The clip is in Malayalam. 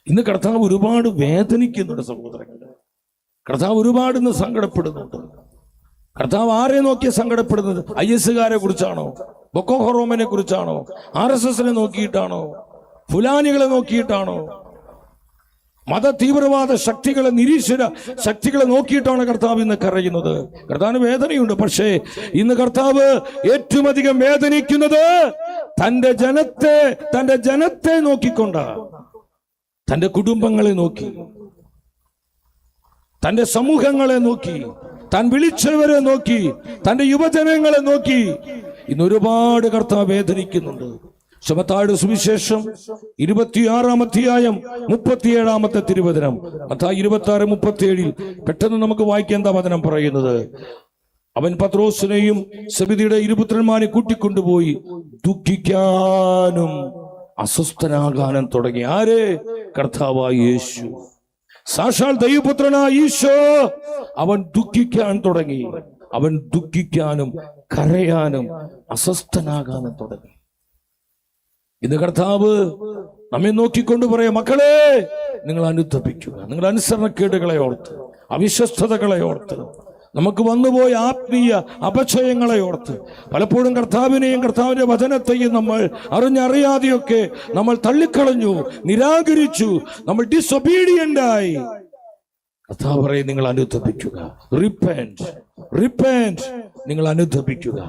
ഇന്ന് കർത്താവ് ഒരുപാട് വേദനിക്കുന്നുണ്ട് സഹോദരങ്ങളെ. കർത്താവ് ഒരുപാട് ഇന്ന് സങ്കടപ്പെടുന്നുണ്ട്. കർത്താവ് ആരെ നോക്കിയ സങ്കടപ്പെടുന്നത്? IS-കാരെ കുറിച്ചാണോ? ബൊക്കോ ഹറോമിനെ കുറിച്ചാണോ? RSSനെ നോക്കിയിട്ടാണോ? ഫുലാനികളെ നോക്കിയിട്ടാണോ? മത തീവ്രവാദ ശക്തികളെ, നിരീശ്വര ശക്തികളെ നോക്കിയിട്ടാണ് കർത്താവ് ഇന്ന് കരയുന്നത്. കർത്താവിന് വേദനയുണ്ട്. പക്ഷേ ഇന്ന് കർത്താവ് ഏറ്റവും അധികം വേദനിക്കുന്നത് തന്റെ ജനത്തെ നോക്കിക്കൊണ്ട, തന്റെ കുടുംബങ്ങളെ നോക്കി, തന്റെ സമൂഹങ്ങളെ നോക്കി, താൻ വിളിച്ചവരെ നോക്കി, തന്റെ യുവജനങ്ങളെ നോക്കി ഇന്ന് ഒരുപാട് കർത്താവ് വേദനിക്കുന്നുണ്ട്. ശമത്തായുടെ സുവിശേഷം 26-ാം അധ്യായം 37-ാമത്തെ തിരുവചനം, മത്തായി 26:37 പെട്ടെന്ന് നമുക്ക് വായിക്കാൻ എന്താ വചനം പറയുന്നത്? അവൻ പത്രോസിനെയും സെബെദിയുടെ ഇരുപുത്രന്മാരെ കൂട്ടിക്കൊണ്ടുപോയി ദുഃഖിക്കാനും അസ്വസ്ഥനാകാനും തുടങ്ങി. ആര്? കർത്താവായ യേശു, സാക്ഷാൽ ദൈവപുത്രനായ ഈശോ. അവൻ ദുഃഖിക്കാൻ തുടങ്ങി. അവൻ ദുഃഖിക്കാനും കരയാനും അസ്വസ്ഥനാകാനും തുടങ്ങി. ഇന്ന് കർത്താവ് നമ്മെ നോക്കിക്കൊണ്ട് പറയാം, മക്കളെ നിങ്ങൾ അനുതപിക്കുക. നിങ്ങൾ അനുസരണക്കേടുകളെ ഓർത്ത്, അവിശ്വസ്തതകളെ ഓർത്ത്, നമുക്ക് വന്നുപോയ ആത്മീയ അപക്ഷയങ്ങളെ ഓർത്ത്, പലപ്പോഴും കർത്താവിനെയും കർത്താവിന്റെ വചനത്തെയും നമ്മൾ അറിഞ്ഞറിയാതെയൊക്കെ നമ്മൾ തള്ളിക്കളഞ്ഞു, നിരാകരിച്ചു, നമ്മൾ ഡിസൊബീഡിയന്റ് ആയി. കർത്താവ് പറയും, നിങ്ങൾ അനുതപിക്കുക. റിപ്പന്റ്, നിങ്ങൾ അനുതപിക്കുക.